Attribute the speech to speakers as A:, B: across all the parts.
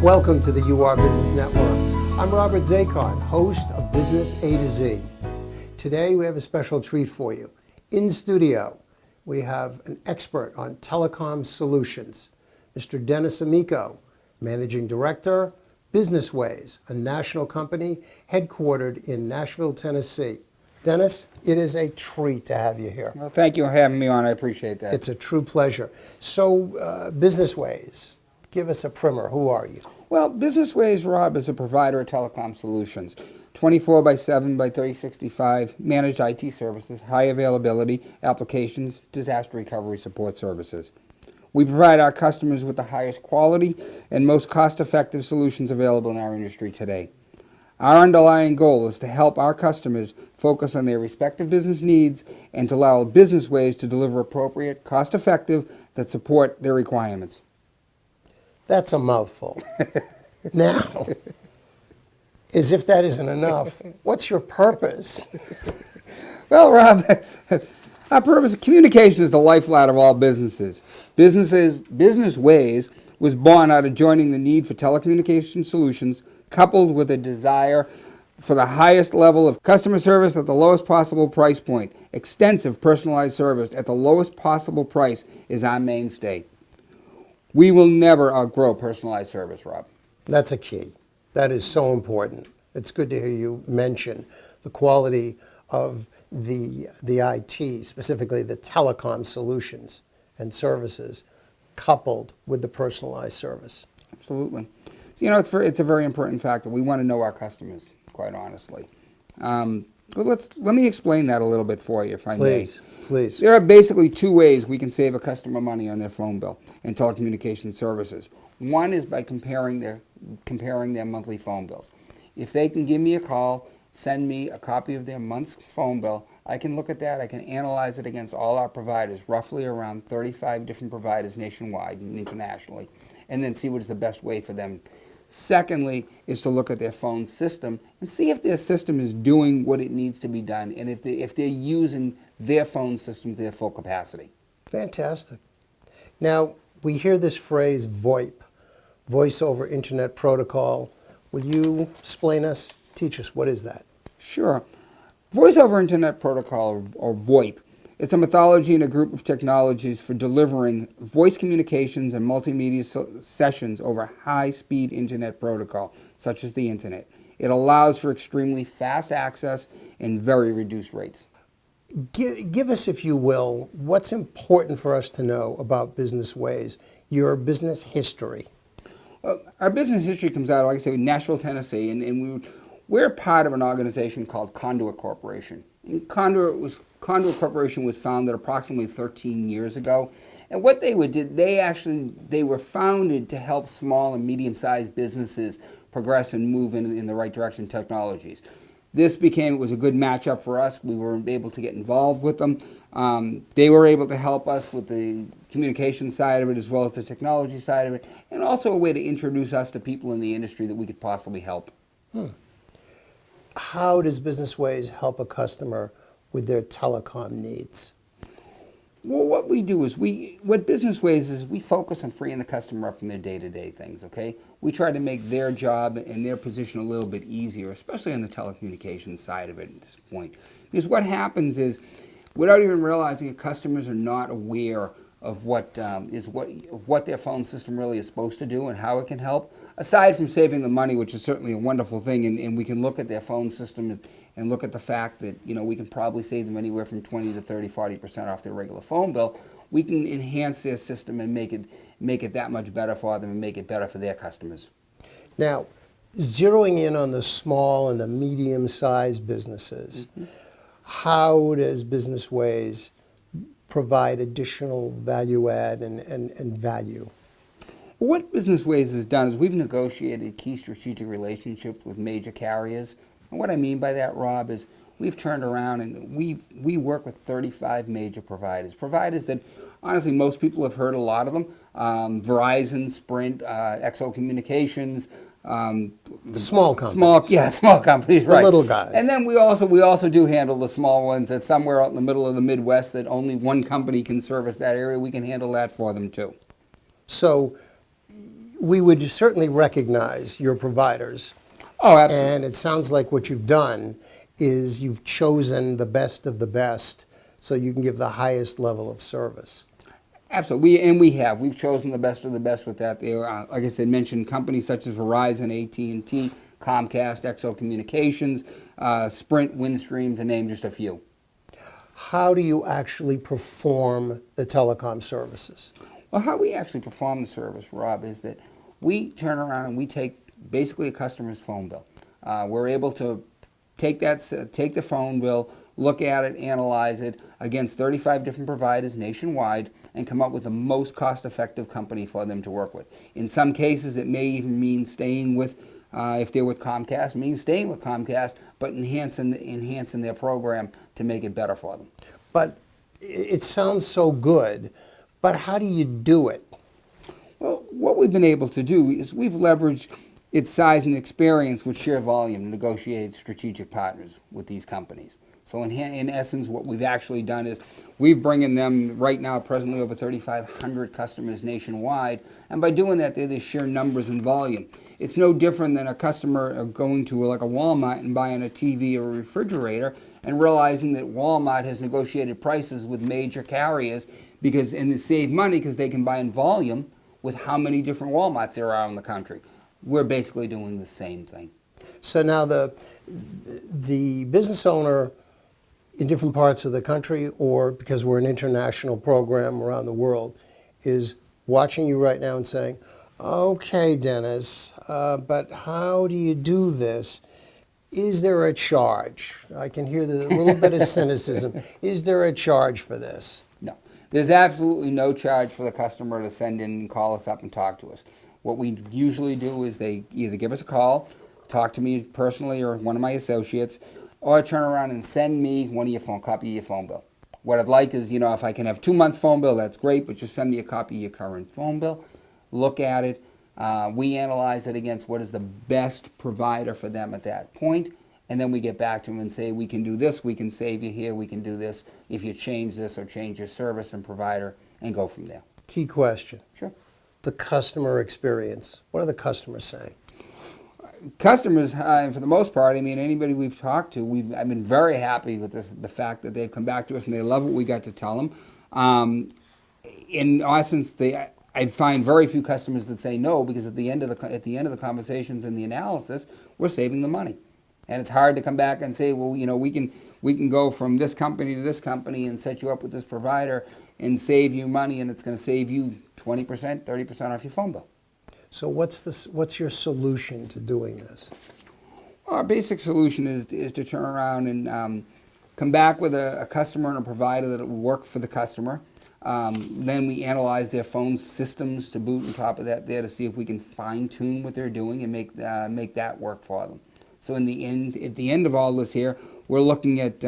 A: Welcome to the UR Business Network. I'm Robert Zakon, host of Business A to Z. Today we have a special treat for you. In studio, we have an expert on telecom solutions, Mr. Dennis Amico, Managing Director, Business Ways, a national company headquartered in Nashville, Tennessee. Dennis, it is a treat to have you here.
B: Well, thank you for having me on. I appreciate that.
A: It's a true pleasure. So, Business Ways, give us a primer. Who are you?
B: Well, Business Ways, Rob, is a provider of telecom solutions. 24/7 by 365, managed IT services, high availability, applications, disaster recovery support services. We provide our customers with the highest quality and most cost-effective solutions available in our industry today. Our underlying goal is to help our customers focus on their respective business needs and to allow Business Ways to deliver appropriate, cost-effective that support their requirements.
A: That's a mouthful. Now, as if that isn't enough, what's your purpose?
B: Well, Rob, our purpose of communication is the lifeblood of all businesses. Business Ways was born out of joining the need for telecommunication solutions coupled with a desire for the highest level of customer service at the lowest possible price point. Extensive personalized service at the lowest possible price is our mainstay. We will never outgrow personalized service, Rob.
A: That's a key. That is so important. It's good to hear you mention the quality of the IT, specifically the telecom solutions and services, coupled with the personalized service.
B: Absolutely. You know, it's a very important factor. We want to know our customers, quite honestly. But let me explain that a little bit for you, if I may.
A: Please.
B: There are basically two ways we can save a customer money on their phone bill in telecommunication services. One is by comparing their monthly phone bills. If they can give me a call, send me a copy of their month's phone bill, I can look at that, I can analyze it against all our providers, roughly around 35 different providers nationwide and internationally, and then see what is the best way for them. Secondly, is to look at their phone system and see if their system is doing what it needs to be done and if they're using their phone system to their full capacity.
A: Fantastic. Now, we hear this phrase VoIP, Voice over Internet Protocol. Will you teach us, what is that?
B: Sure. Voice over Internet Protocol, or VoIP, it's a methodology and a group of technologies for delivering voice communications and multimedia sessions over high-speed internet protocol, such as the internet. It allows for extremely fast access and very reduced rates.
A: Give us, if you will, what's important for us to know about Business Ways, your business history.
B: Well, our business history comes out, like I say, in Nashville, Tennessee, and we're part of an organization called Conduit Corporation. And Conduit Corporation was founded approximately 13 years ago. And what they did, they were founded to help small and medium-sized businesses progress and move in the right direction in technologies. It was a good matchup for us. We were able to get involved with them. They were able to help us with the communication side of it as well as the technology side of it, and also a way to introduce us to people in the industry that we could possibly help.
A: How does Business Ways help a customer with their telecom needs?
B: Well, what we do is what Business Ways is, we focus on freeing the customer up from their day-to-day things, okay? We try to make their job and their position a little bit easier, especially on the telecommunications side of it at this point. Because what happens is, without even realizing it, customers are not aware of what their phone system really is supposed to do and how it can help. Aside from saving the money, which is certainly a wonderful thing, and we can look at their phone system and look at the fact that, you know, we can probably save them anywhere from 20 to 30, 40% off their regular phone bill. We can enhance their system and make it that much better for them and make it better for their customers.
A: Now, zeroing in on the small and the medium-sized businesses, how does Business Ways provide additional value add and value?
B: What Business Ways has done is we've negotiated key strategic relationships with major carriers. And what I mean by that, Rob, is we've turned around and we work with 35 major providers. Providers that, honestly, most people have heard a lot of them. Verizon, Sprint, XO Communications.
A: The small companies.
B: Small companies, right.
A: The little guys.
B: And then we also do handle the small ones that somewhere out in the middle of the Midwest that only one company can service that area. We can handle that for them too.
A: So we would certainly recognize your providers.
B: Oh, absolutely.
A: And it sounds like what you've done is you've chosen the best of the best so you can give the highest level of service.
B: Absolutely, we have. We've chosen the best of the best with that. There, like I said, mentioned companies such as Verizon, AT&T, Comcast, XO Communications, Sprint, Windstream, to name just a few.
A: How do you actually perform the telecom services?
B: Well, how we actually perform the service, Rob, is that we turn around and we take basically a customer's phone bill. We're able to take the phone bill, look at it, analyze it against 35 different providers nationwide, and come up with the most cost-effective company for them to work with. In some cases, it may even mean staying with, if they're with Comcast, means staying with Comcast, but enhancing their program to make it better for them.
A: But it sounds so good, but how do you do it?
B: Well, what we've been able to do is we've leveraged its size and experience with sheer volume to negotiate strategic partners with these companies. So in essence, what we've actually done is we've bringing them right now presently over 3,500 customers nationwide, and by doing that, they're the sheer numbers and volume. It's no different than a customer going to like a Walmart and buying a TV or a refrigerator and realizing that Walmart has negotiated prices with major carriers and they save money because they can buy in volume with how many different Walmarts there are in the country. We're basically doing the same thing.
A: So now the business owner in different parts of the country, or because we're an international program around the world, is watching you right now and saying, okay, Dennis, but how do you do this? Is there a charge? I can hear a little bit of cynicism. Is there a charge for this?
B: No. There's absolutely no charge for the customer to send in and call us up and talk to us. What we usually do is they either give us a call, talk to me personally or one of my associates, or turn around and send me copy of your phone bill. What I'd like is, if I can have 2-month phone bill, that's great, but just send me a copy of your current phone bill. Look at it. We analyze it against what is the best provider for them at that point, and then we get back to them and say, we can do this, we can save you here, we can do this if you change this or change your service and provider, and go from there.
A: Key question.
B: Sure.
A: The customer experience. What are the customers saying?
B: Customers, for the most part, anybody we've talked to, I've been very happy with the fact that they've come back to us and they love what we got to tell them. In essence, I find very few customers that say no, because at the end of the conversations and the analysis, we're saving the money. And it's hard to come back and say, well, we can go from this company to this company and set you up with this provider and save you money, and it's going to save you 20%, 30% off your phone bill.
A: So what's your solution to doing this?
B: Our basic solution is to turn around and come back with a customer and a provider that will work for the customer. Then we analyze their phone systems to boot on top of that there to see if we can fine-tune what they're doing and make that work for them. So at the end of all this here, we're looking at,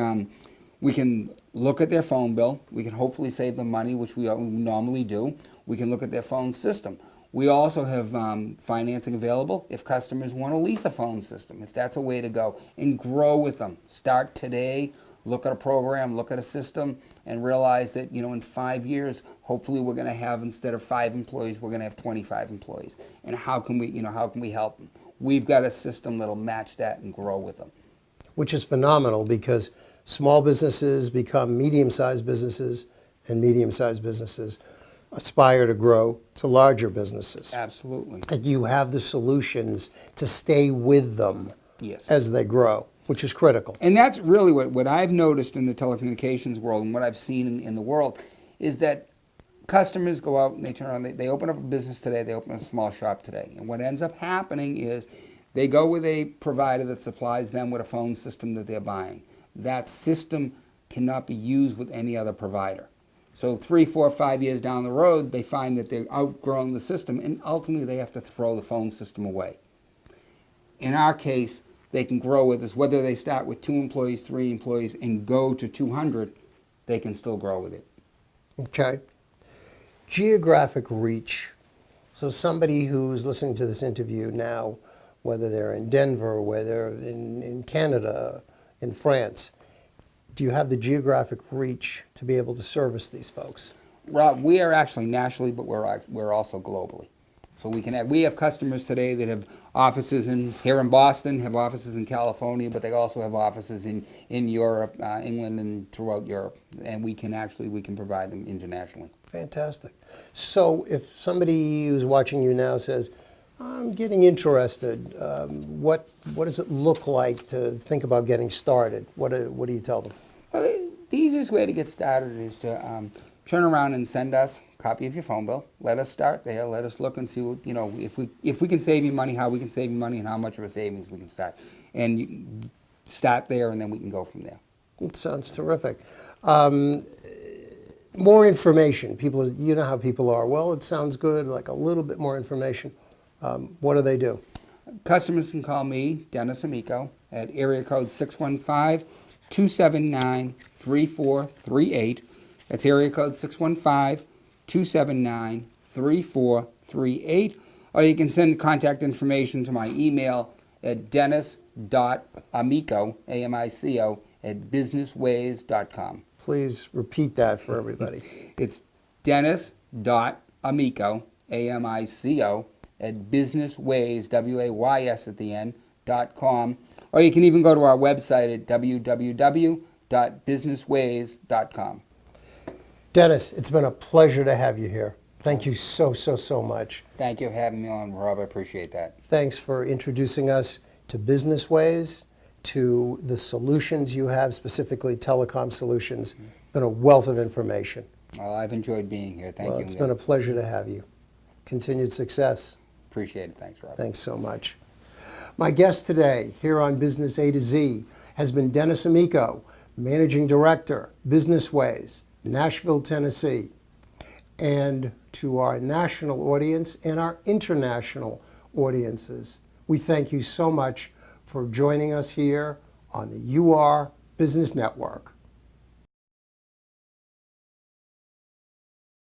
B: we can look at their phone bill. We can hopefully save them money, which we normally do. We can look at their phone system. We also have financing available if customers want to lease a phone system, if that's a way to go, and grow with them. Start today, look at a program, look at a system, and realize that, in 5 years, hopefully we're going to have, instead of 5 employees, we're going to have 25 employees. And how can we help them? We've got a system that'll match that and grow with them.
A: Which is phenomenal, because small businesses become medium-sized businesses, and medium-sized businesses aspire to grow to larger businesses.
B: Absolutely.
A: And you have the solutions to stay with them
B: Yes.
A: as they grow, which is critical.
B: And that's really what I've noticed in the telecommunications world, and what I've seen in the world, is that customers go out and they turn around, they open up a business today, they open a small shop today. And what ends up happening is they go with a provider that supplies them with a phone system that they're buying. That system cannot be used with any other provider. So 3, 4, 5 years down the road, they find that they're outgrowing the system, and ultimately they have to throw the phone system away. In our case, they can grow with us. Whether they start with 2 employees, 3 employees, and go to 200, they can still grow with it.
A: Okay. Geographic reach. So somebody who's listening to this interview now, whether they're in Denver, whether in Canada, in France, do you have the geographic reach to be able to service these folks?
B: Rob, we are actually nationally, but we're also globally. So we have customers today that have offices here in Boston, have offices in California, but they also have offices in Europe, England, and throughout Europe. And we can provide them internationally.
A: Fantastic. So if somebody who's watching you now says, I'm getting interested, what does it look like to think about getting started? What do you tell them?
B: Well, the easiest way to get started is to turn around and send us a copy of your phone bill. Let us start there. Let us look and see what, if we can save you money, how we can save you money, and how much of a savings we can start. And you start there, and then we can go from there.
A: It sounds terrific. More information. People, you know how people are. Well, it sounds good, like a little bit more information. What do they do?
B: Customers can call me, Dennis Amico, at area code 615-279-3438. That's area code 615-279-3438. Or you can send contact information to my email at dennis.amico, A-M-I-C-O, at businessways.com.
A: Please repeat that for everybody.
B: It's dennis.amico, A-M-I-C-O, at businessways, W-A-Y-S at the end, .com. Or you can even go to our website at www.businessways.com.
A: Dennis, it's been a pleasure to have you here. Thank you so much.
B: Thank you for having me on, Rob. I appreciate that.
A: Thanks for introducing us to Business Ways, to the solutions you have, specifically telecom solutions. Been a wealth of information.
B: Well, I've enjoyed being here. Thank you.
A: It's been a pleasure to have you. Continued success.
B: Appreciate it. Thanks, Rob.
A: Thanks so much. My guest today here on Business A to Z has been Dennis Amico, Managing Director, Business Ways, Nashville, Tennessee. And to our national audience and our international audiences, we thank you so much for joining us here on the UR Business Network.